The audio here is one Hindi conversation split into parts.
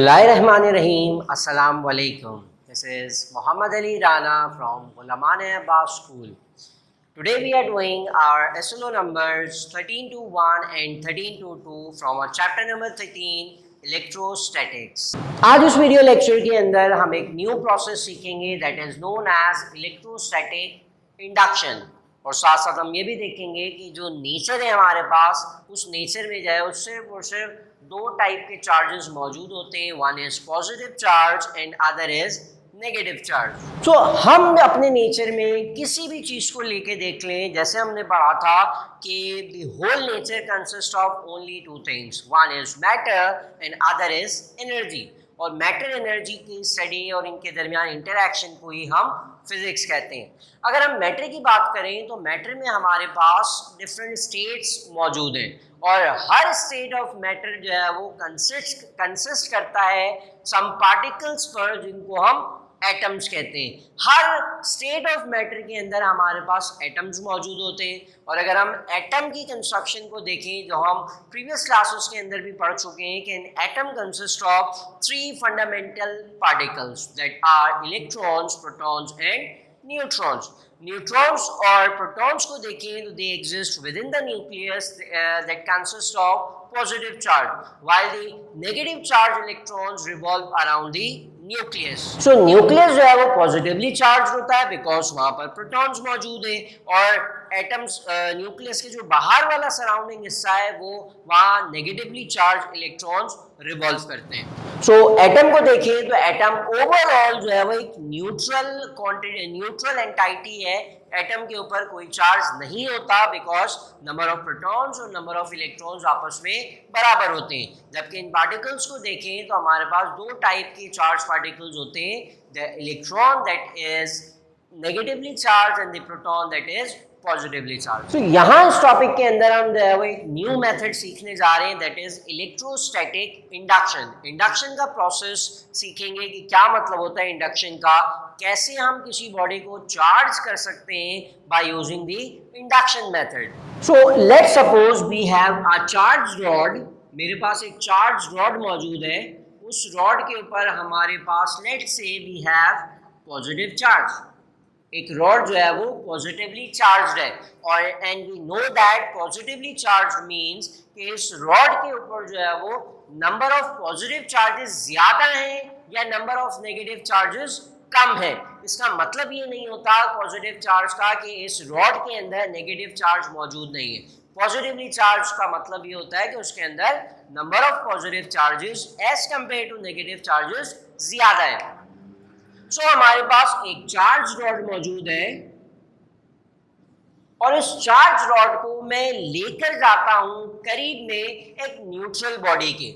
Bismillahirrahmanirrahim. Assalamu alaikum. This is Muhammad Ali Rana from Ghulamane Abbas School. Today we are doing our SLO numbers 13 to 1 and 13 to 2 from our chapter number 13 electrostatics. आज उस वीडियो लेक्चर के अंदर हम एक न्यू प्रोसेस सीखेंगे that is known as electrostatic induction, और साथ साथ हम ये भी देखेंगे कि जो नेचर है हमारे पास, उस नेचर में जाए उससे वो सिर्फ दो टाइप के चार्जेस मौजूद होते हैं, one is positive charge and other is negative charge. तो हम अपने नेचर में किसी भी चीज़ को लेके देख लें, जैसे हमने पढ़ा था कि the whole nature consist of only two things, one is matter and other is energy, और मैटर एनर्जी की स्टडी और इनके दरमियान इंटरैक्शन को ही हम फिजिक्स कहते हैं। अगर हम मैटर की बात करें तो मैटर में हमारे पास डिफरेंट स्टेट्स मौजूद हैं, और हर स्टेट ऑफ मैटर जो है वो कंसिस्ट करता है सम पार्टिकल्स पर, जिनको हम एटम्स कहते हैं। हर स्टेट ऑफ मैटर के अंदर हमारे पास एटम्स मौजूद होते हैं, और अगर हम एटम की कंस्ट्रक्शन को देखें, जो हम प्रीवियस क्लासेस के अंदर भी पढ़ चुके हैं कि an atom consist of three fundamental particles that are electrons, protons and neutrons. Neutrons और प्रोटॉन्स को देखें तो they exist within the nucleus that consist of positive charge, while the negative charge electrons revolve around the nucleus. So nucleus जो है वो पॉजिटिवली चार्ज होता है बिकॉज वहाँ पर प्रोटॉन्स मौजूद है, और एटम्स न्यूक्लियस के जो बाहर वाला सराउंडिंग हिस्सा है वो वहाँ नेगेटिवली चार्ज इलेक्ट्रॉन्स रिवॉल्व करते हैं। सो एटम को देखें तो एटम ओवरऑल जो है वो एक न्यूट्रल क्वांटिटी, न्यूट्रल एंटाइटी है। एटम के ऊपर कोई चार्ज नहीं होता बिकॉज नंबर ऑफ प्रोटॉन्स और नंबर ऑफ इलेक्ट्रॉन्स आपस में बराबर होते हैं। जबकि इन पार्टिकल्स को देखें तो हमारे पास दो टाइप के चार्ज पार्टिकल्स होते हैं, the electron that is negatively charge and the proton that is positively charge. तो यहाँ इस टॉपिक के अंदर हम एक न्यू मेथड सीखने जा रहे हैं that is electrostatic induction. Induction का प्रोसेस सीखेंगे कि क्या मतलब होता है इंडक्शन का, कैसे हम किसी बॉडी को चार्ज कर सकते हैं by using the induction method. So let's suppose we have a charge rod, मेरे पास एक चार्ज रॉड मौजूद है, उस रॉड के ऊपर हमारे पास let's say we have positive charge. एक रॉड जो है वो पॉजिटिवली चार्ज्ड है, और and we know that positively charged means कि इस रॉड के ऊपर जो है वो नंबर ऑफ पॉजिटिव चार्जेस ज्यादा हैं या नंबर ऑफ नेगेटिव चार्जेस कम है। इसका मतलब ये नहीं होता पॉजिटिव चार्ज का कि इस रॉड के अंदर नेगेटिव चार्ज मौजूद नहीं है। पॉजिटिवली चार्ज का मतलब ये होता है कि उसके अंदर number of positive charges as compare to negative charges ज्यादा है। सो हमारे पास एक चार्ज रॉड मौजूद है, और इस चार्ज रॉड को मैं लेकर जाता हूं करीब में एक न्यूट्रल बॉडी के।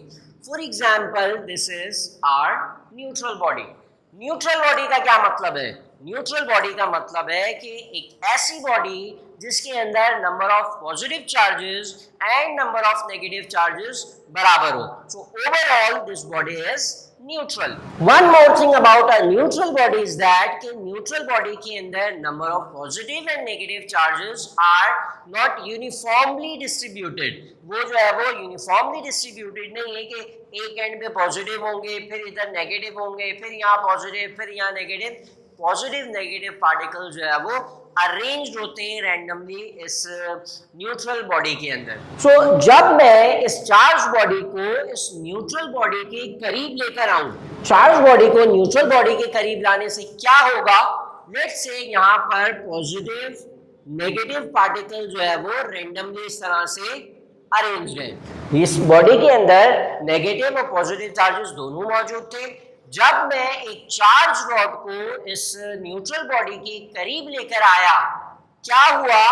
For example this is our neutral body. Neutral body का क्या मतलब है? न्यूट्रल बॉडी का मतलब है कि एक ऐसी बॉडी जिसके अंदर number of positive charges and number of negative charges बराबर हो। So overall this body is neutral. One more thing about a neutral body is that कि न्यूट्रल बॉडी के अंदर number of positive and negative charges are not uniformly distributed. वो जो है वो यूनिफॉर्मली डिस्ट्रीब्यूटेड नहीं है कि एक एंड पे पॉजिटिव होंगे, फिर इधर नेगेटिव होंगे, फिर यहाँ पॉजिटिव, फिर यहाँ नेगेटिव। पॉजिटिव नेगेटिव पार्टिकल जो है वो अरेंज्ड होते हैं रैंडमली इस न्यूट्रल बॉडी के अंदर। सो जब मैं इस चार्ज बॉडी को इस न्यूट्रल बॉडी के करीब लेकर आऊं, चार्ज बॉडी को न्यूट्रल बॉडी के करीब लाने से क्या होगा, लेट्स से यहाँ पर पॉजिटिव नेगेटिव पार्टिकल जो है वो रैंडमली इस तरह से अरेंज्ड है। इस बॉडी के अंदर नेगेटिव और पॉजिटिव चार्जेस दोनों मौजूद थे। जब मैं एक चार्ज रॉड को इस न्यूट्रल बॉडी के करीब लेकर आया, क्या हुआ,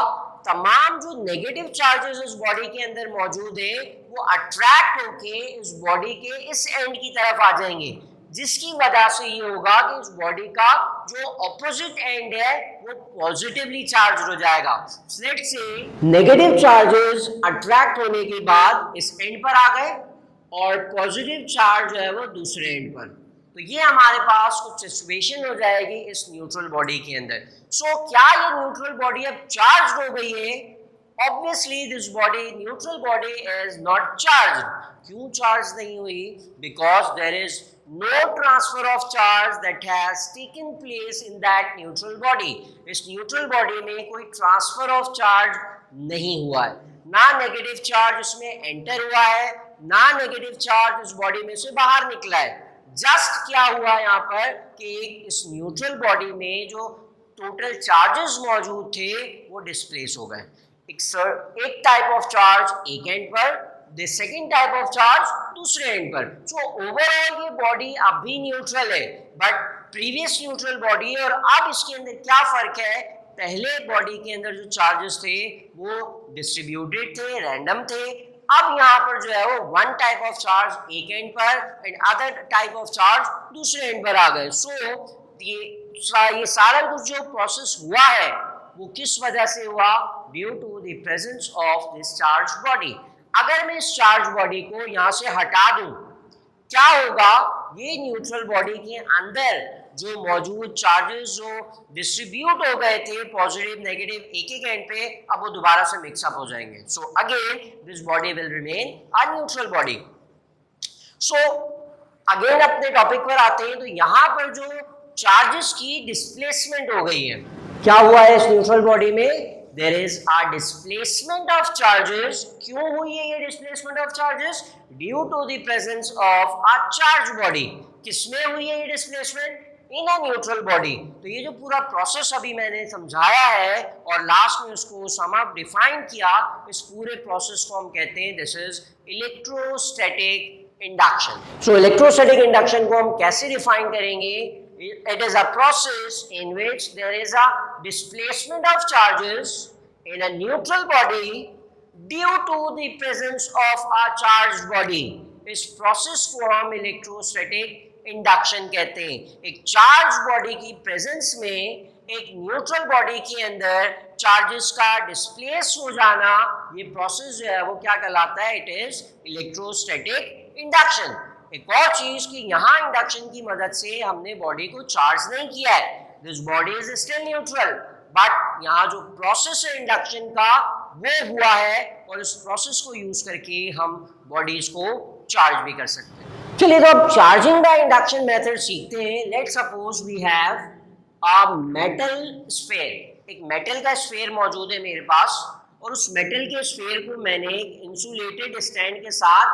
तमाम जो नेगेटिव चार्जेस इस बॉडी के अंदर मौजूद है वो अट्रैक्ट होके इस बॉडी के इस एंड की तरफ आ जाएंगे, जिसकी वजह से ये होगा कि इस बॉडी का जो ऑपोजिट एंड है वो पॉजिटिवली चार्ज हो जाएगा। Let's say negative charges attract होने के बाद इस एंड पर आ गए, और पॉजिटिव चार्ज जो है वो दूसरे एंड पर। तो ये हमारे पास कुछ सिचुएशन हो जाएगी इस न्यूट्रल बॉडी के अंदर। सो क्या ये न्यूट्रल बॉडी अब चार्ज हो गई है? Obviously this body, neutral body, is not charged. क्यों चार्ज नहीं हुई? Because there is no transfer of charge that has taken place in that neutral body. इस neutral body में कोई transfer of charge नहीं हुआ है, ना नेगेटिव चार्ज उसमें एंटर हुआ है, ना नेगेटिव चार्ज उस बॉडी में से बाहर निकला है। जस्ट क्या हुआ यहाँ पर कि इस न्यूट्रल बॉडी में जो टोटल चार्जेस मौजूद थे वो डिस्प्लेस हो गए। एक टाइप ऑफ चार्ज एक एंड पर, the second type of charge दूसरे एंड पर। सो ओवरऑल ये बॉडी अब भी न्यूट्रल है, बट प्रीवियस न्यूट्रल बॉडी और अब इसके अंदर क्या फर्क है? पहले बॉडी के अंदर जो चार्जेस थे वो डिस्ट्रीब्यूटेड थे, रैंडम थे। अब यहाँ पर जो है वो वन टाइप ऑफ चार्ज एक एंड पर and other type of charge दूसरे एंड पर आ गए। सो ये सारा कुछ जो प्रोसेस हुआ है वो किस वजह से हुआ? Due to the presence of this charge body. अगर मैं इस चार्ज बॉडी को यहाँ से हटा दूं, क्या होगा? ये न्यूट्रल बॉडी के अंदर जो मौजूद चार्जेस जो डिस्ट्रीब्यूट हो गए थे पॉजिटिव नेगेटिव एक एक एंड पे, अब वो दोबारा से मिक्सअप हो जाएंगे। So again this body will remain a neutral body. So again अपने टॉपिक पर आते हैं। तो यहाँ पर जो चार्जेस की डिस्प्लेसमेंट हो गई है, क्या हुआ है इस न्यूट्रल बॉडी में? There is a displacement of charges. क्यों हुई है ये displacement of charges? Due to the presence of a charge body. किसमें हुई है ये displacement? In a neutral body. तो ये जो पूरा प्रोसेस अभी मैंने समझाया है और लास्ट में उसको सम अप डिफाइन किया, इस पूरे प्रोसेस को हम कहते हैं this is electrostatic induction. So electrostatic induction को हम कैसे डिफाइन करेंगे? It is a process in which there is a displacement of charges in a neutral body due to the presence of a charged body. इस प्रोसेस को हम इलेक्ट्रोस्टैटिक इंडक्शन कहते हैं। एक चार्ज बॉडी की प्रेजेंस में एक न्यूट्रल बॉडी के अंदर चार्जेस का डिस्प्लेस हो जाना, ये प्रोसेस जो है वो क्या कहलाता है? It is electrostatic induction. एक और चीज कि यहाँ इंडक्शन की मदद से हमने बॉडी को चार्ज नहीं किया है, this body is still neutral, but यहाँ जो प्रोसेस है इंडक्शन का वो हुआ है और इस प्रोसेस को यूज करके हम बॉडीज को चार्ज भी कर सकते हैं। चलिए तो अब चार्जिंग द इंडक्शन मेथड सीखते हैं। Let suppose we have a metal sphere. एक मेटल का स्फीयर मौजूद है मेरे पास और उस मेटल के स्फीयर को मैंने एक इंसुलेटेड स्टैंड के साथ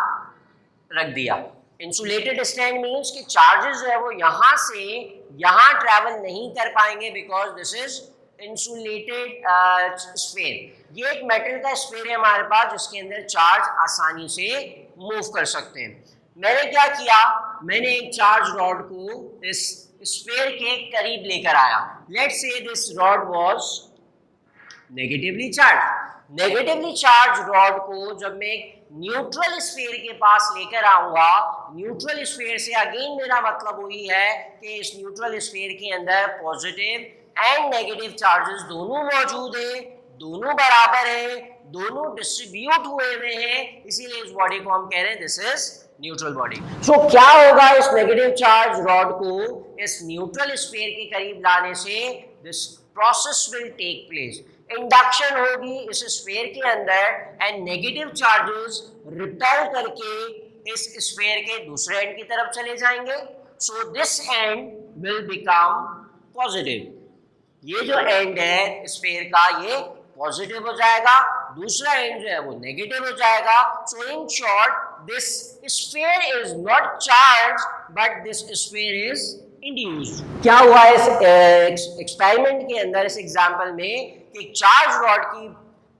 रख दिया। इंसुलेटेड स्टैंड मीन्स कि चार्जेस जो है वो यहाँ से यहाँ ट्रैवल नहीं कर पाएंगे because this is insulated sphere. ये एक मेटल का स्फीयर है हमारे पास जिसके अंदर चार्ज आसानी से मूव कर सकते हैं। मैंने क्या किया? मैंने एक चार्ज रॉड को इस स्फीयर के करीब लेकर आया। Let's say this rod was negatively charge. Negatively charge rod को जब मैं न्यूट्रल स्फीयर के पास लेकर आऊंगा, न्यूट्रल स्फीयर से अगेन मेरा मतलब वही है कि इस न्यूट्रल स्फीयर के अंदर पॉजिटिव एंड नेगेटिव चार्जेस दोनों मौजूद हैं, दोनों बराबर हैं, दोनों डिस्ट्रीब्यूट हुए हैं, इसीलिए इस बॉडी को हम कह रहे हैं दिस इज न्यूट्रल बॉडी। सो क्या होगा इस नेगेटिव चार्ज रॉड को इस न्यूट्रल स्फीयर के करीब लाने से? This process will take place. Induction होगी इस स्फीयर के अंदर एंड नेगेटिव चार्जेस रिपेल करके इस स्फीयर के दूसरे एंड की तरफ चले जाएंगे। So this and will become positive. ये जो एंड है स्फीयर का ये पॉजिटिव हो जाएगा, दूसरा एंड जो है वो नेगेटिव हो जाएगा। So in short this sphere is not charge but this sphere is induced. क्या हुआ इस एक्सपेरिमेंट के अंदर, इस एग्जांपल में, कि चार्ज रॉड की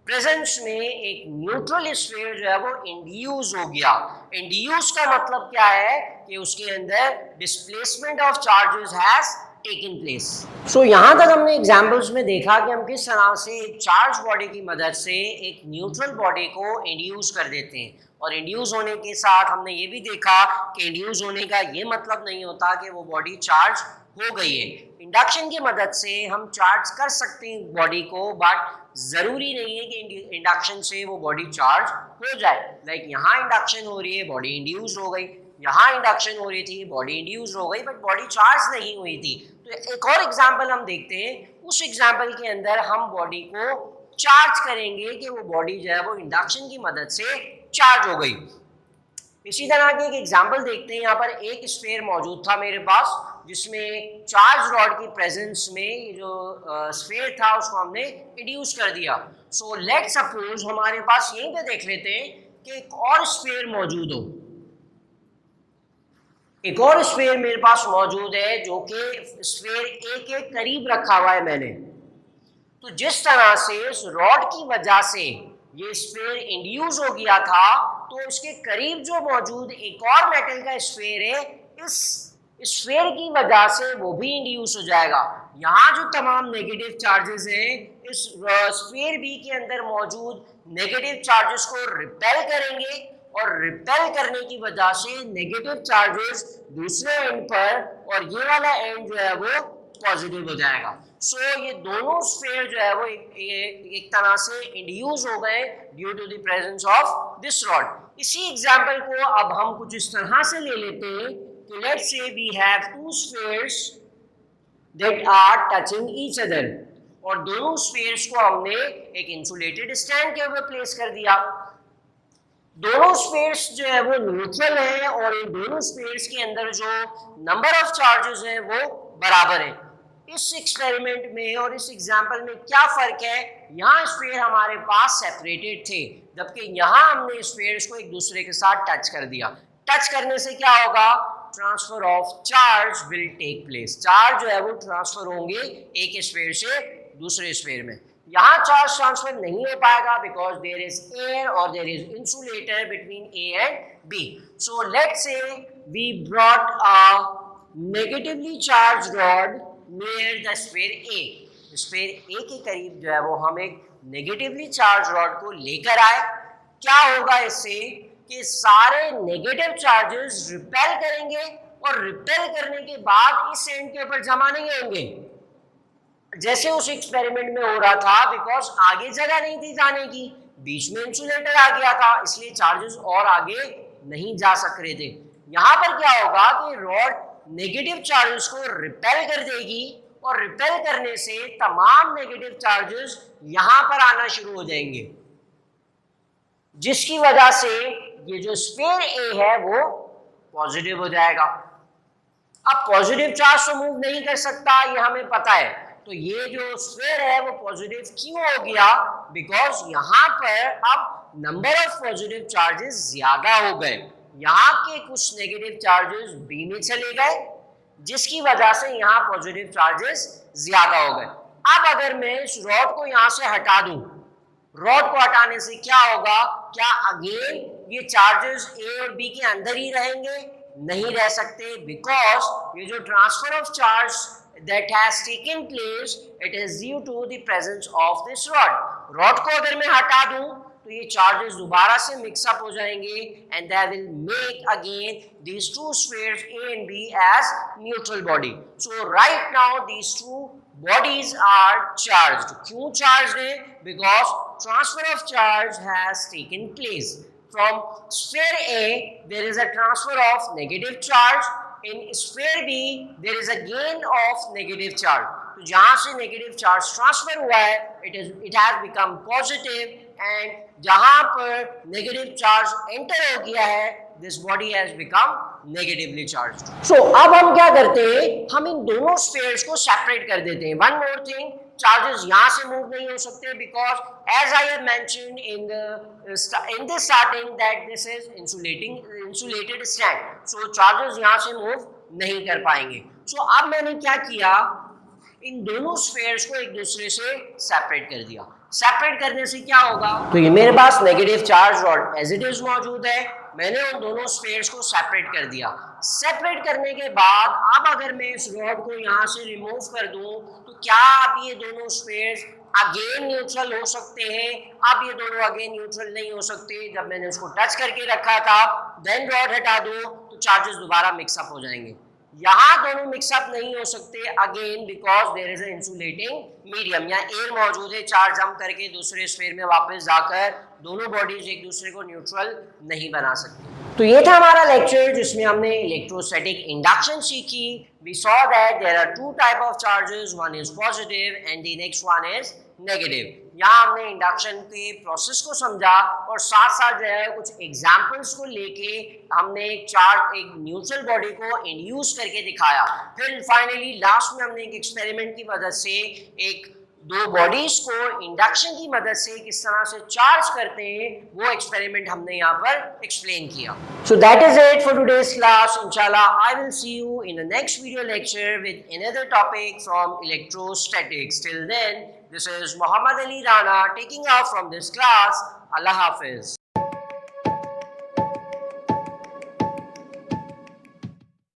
प्रेजेंस में एक न्यूट्रल स्फीयर जो है वो इंड्यूस हो गया। इंड्यूस का मतलब क्या है? कि उसके अंदर displacement of charges has taken place. So यहाँ तक हमने एग्जांपल्स में देखा कि हम किस तरह से एक चार्ज बॉडी की मदद से एक न्यूट्रल बॉडी को इंड्यूस कर देते हैं। और इंड्यूस होने के साथ हमने ये भी देखा कि इंड्यूस होने का ये मतलब नहीं होता कि वो बॉडी चार्ज हो गई है। इंडक्शन की मदद से हम चार्ज कर सकते हैं बॉडी को, बट जरूरी नहीं है कि इंडक्शन से वो बॉडी चार्ज हो जाए। लाइक यहाँ इंडक्शन हो रही है, बॉडी इंड्यूस हो गई, यहाँ इंडक्शन हो रही थी, बॉडी इंड्यूस हो गई, बट बॉडी चार्ज नहीं हुई थी। तो एक और एग्जाम्पल हम देखते हैं। उस एग्जाम्पल के अंदर हम बॉडी को चार्ज करेंगे कि वो बॉडी जो है वो इंडक्शन की मदद से चार्ज हो गई। इसी तरह की एक एग्जांपल देखते हैं। यहाँ पर एक स्फीयर मौजूद था मेरे पास, जिसमें चार्ज रॉड की प्रेजेंस में ये जो स्फीयर था उसको हमने इंड्यूस कर दिया। सो लेट सपोज हमारे पास यहीं पे देख लेते हैं कि एक और स्फीयर मौजूद हो। एक और स्फीयर मेरे पास मौजूद है जो कि स्फीयर ए के करीब रखा हुआ है मैंने। तो जिस तरह से इस रॉड की वजह से ये स्फीयर इंड्यूस हो गया था, तो इसके करीब जो मौजूद एक और मेटल का स्फीयर है, इस स्फीयर की वजह से वो भी इंड्यूस हो जाएगा। यहाँ जो तमाम नेगेटिव चार्जेस हैं, इस स्फीयर बी के अंदर मौजूद नेगेटिव चार्जेस को रिपेल करेंगे और रिपेल करने की वजह से नेगेटिव चार्जेस दूसरे एंड पर और ये वाला एंड जो है वो पॉजिटिव हो जाएगा। सो ये दोनों स्फीयर जो है वो एक तरह से इंड्यूस हो गए due to the presence of this rod. इसी एग्जांपल को अब हम कुछ इस तरह से ले लेते हैं कि let's say we have two spheres that are touching each other, और दोनों स्फीयर्स को हमने एक इंसुलेटेड स्टैंड के ऊपर प्लेस कर दिया। दोनों स्फीयर्स जो है वो न्यूट्रल है और इन दोनों स्फीयर्स के अंदर जो नंबर ऑफ चार्जेस हैं वो बराबर है। इस एक्सपेरिमेंट में और इस एग्जाम्पल में क्या फ़र्क है, यहाँ स्फीयर हमारे पास सेपरेटेड थे, जबकि यहाँ हमने स्फीयर्स को एक दूसरे के साथ टच कर दिया। टच करने से क्या होगा, transfer of charge will take place. Charge जो है वो ट्रांसफर होंगे एक स्फीयर से दूसरे स्फीयर में। यहाँ चार्ज ट्रांसफर नहीं हो पाएगा बिकॉज देयर इज एयर और there is insulator between A and B. So let's say we brought a negatively charge rod near the sphere A. Sphere A के करीब जो है वो हम एक नेगेटिवली चार्ज रॉड को लेकर आए। क्या होगा इससे कि सारे नेगेटिव चार्जेस रिपेल करेंगे और रिपेल करने के बाद इस एंड के ऊपर जमा नहीं होंगे जैसे उस एक्सपेरिमेंट में हो रहा था, बिकॉज आगे जगह नहीं थी जाने की, बीच में इंसुलेटर आ गया था, इसलिए चार्जेस और आगे नहीं जा सक रहे थे। यहाँ पर क्या होगा कि रॉड नेगेटिव चार्जेस को रिपेल कर देगी और रिपेल करने से तमाम नेगेटिव चार्जेस यहाँ पर आना शुरू हो जाएंगे, जिसकी वजह से ये जो स्फीयर ए है वो पॉजिटिव हो जाएगा। अब पॉजिटिव चार्ज तो मूव नहीं कर सकता, ये हमें पता है, तो ये जो स्फीयर है वो पॉजिटिव क्यों हो गया, बिकॉज यहाँ पर अब नंबर ऑफ पॉजिटिव चार्जेस ज्यादा हो गए। यहाँ के कुछ नेगेटिव चार्जेस बी में चले गए, जिसकी वजह से यहाँ पॉजिटिव चार्जेस ज्यादा हो गए। अब अगर मैं इस रॉड को यहाँ से हटा दूं, रॉड को हटाने से क्या होगा, क्या अगेन ये चार्जेस ए और बी के अंदर ही रहेंगे? नहीं रह सकते, बिकॉज ये जो transfer of charge that has taken place, it is due to the presence of this rod. Rod को अगर मैं हटा दूं तो ये चार्जेस दोबारा से मिक्सअप हो जाएंगे and they will make again these two spheres A and B as neutral body. So right now these two bodies are charged. क्यों charged है? Because transfer of charge has taken place. From sphere A there is a transfer of negative charge. In sphere B there is a gain of negative charge. तो जहाँ से negative charge transfer हुआ है, it has become positive, and जहाँ पर negative charge enter हो गया है, this body has become negatively charged. So अब हम क्या करते हैं, हम इन दोनों spheres को separate कर देते हैं. One more thing, charges यहाँ से move नहीं हो सकते because as I have mentioned in the starting that this is insulated stand. So charges यहाँ से move नहीं कर पाएंगे. So अब मैंने क्या किया, इन दोनों स्फीयर्स को एक दूसरे से सेपरेट कर दिया. सेपरेट करने से क्या होगा, तो ये मेरे पास negative charge rod as it is मौजूद है, मैंने उन दोनों स्फीयर्स को सेपरेट कर दिया. सेपरेट करने के बाद अब अगर मैं इस रॉड को यहाँ से रिमूव कर दूं तो क्या अब ये दोनों स्फीयर्स अगेन न्यूट्रल हो सकते हैं? अब ये दोनों अगेन न्यूट्रल नहीं हो सकते. जब मैंने उसको टच करके रखा था, देन रॉड हटा दो तो चार्जेस दोबारा मिक्सअप हो जाएंगे. यहाँ दोनों मिक्सअप नहीं हो सकते again because there is a insulating medium. यहाँ एयर मौजूद है, चार्ज जम करके दूसरे स्फीयर में वापस जाकर दोनों बॉडीज एक दूसरे को न्यूट्रल नहीं बना सकती. तो ये था हमारा लेक्चर जिसमें हमने इलेक्ट्रोस्टैटिक इंडक्शन सीखी. We saw that there are two type of charges, one is positive and the next one is negative. यहाँ हमने इंडक्शन के प्रोसेस को समझा और साथ साथ जो है कुछ एग्जाम्पल्स को लेके हमने एक न्यूट्रल बॉडी को इंड्यूस करके दिखाया। फिर फाइनली लास्ट में हमने एक एक्सपेरिमेंट की मदद से दो बॉडीज को इंडक्शन की मदद से किस तरह से चार्ज करते हैं वो एक्सपेरिमेंट हमने यहाँ पर एक्सप्लेन किया। So that is it for today's class. इंशाल्लाह I will see you in the next video lecture with another topic from electrostatics. Till then, this is Muhammad Ali Rana taking off from this class. Allah Hafiz.